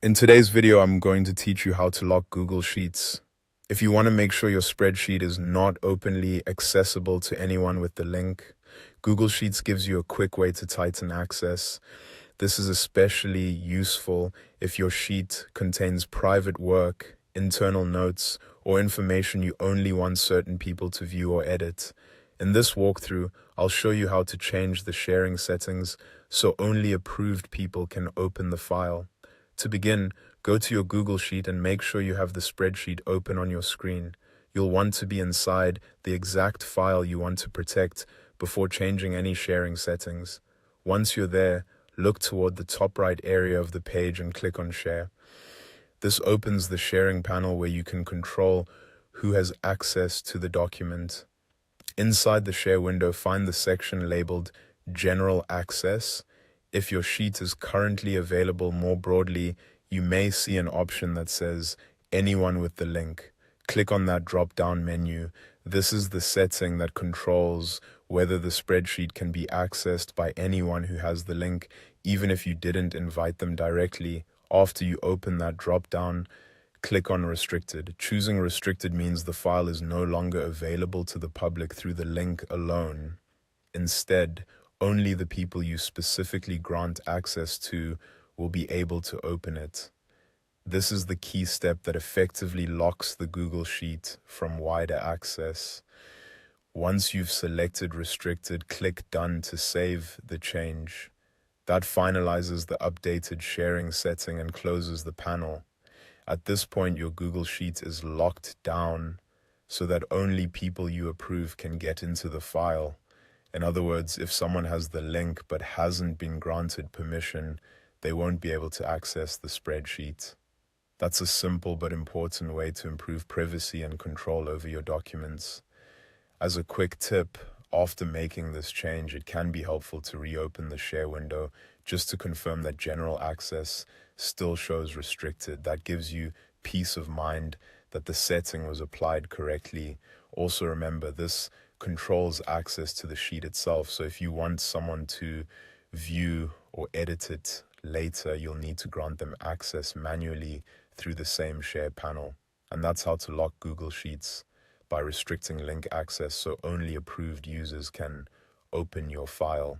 In today's video, I'm going to teach you how to lock Google Sheets. If you want to make sure your spreadsheet is not openly accessible to anyone with the link, Google Sheets gives you a quick way to tighten access. This is especially useful if your sheet contains private work, internal notes, or information you only want certain people to view or edit. In this walkthrough, I'll show you how to change the sharing settings so only approved people can open the file. To begin, go to your Google Sheet and make sure you have the spreadsheet open on your screen. You'll want to be inside the exact file you want to protect before changing any sharing settings. Once you're there, look toward the top right area of the page and click on Share. This opens the sharing panel where you can control who has access to the document. Inside the Share window, find the section labeled General Access. If your sheet is currently available more broadly, you may see an option that says Anyone with the link. Click on that drop-down menu. This is the setting that controls whether the spreadsheet can be accessed by anyone who has the link, even if you didn't invite them directly. After you open that drop-down, click on Restricted. Choosing Restricted means the file is no longer available to the public through the link alone. Instead, only the people you specifically grant access to will be able to open it. This is the key step that effectively locks the Google Sheet from wider access. Once you've selected Restricted, click Done to save the change. That finalizes the updated sharing setting and closes the panel. At this point, your Google Sheet is locked down so that only people you approve can get into the file. In other words, if someone has the link but hasn't been granted permission, they won't be able to access the spreadsheet. That's a simple but important way to improve privacy and control over your documents. As a quick tip, after making this change, it can be helpful to reopen the share window just to confirm that general access still shows restricted. That gives you peace of mind that the setting was applied correctly. Also remember, this controls access to the sheet itself. So if you want someone to view or edit it later, you'll need to grant them access manually through the same share panel. And that's how to lock Google Sheets, by restricting link access so only approved users can open your file.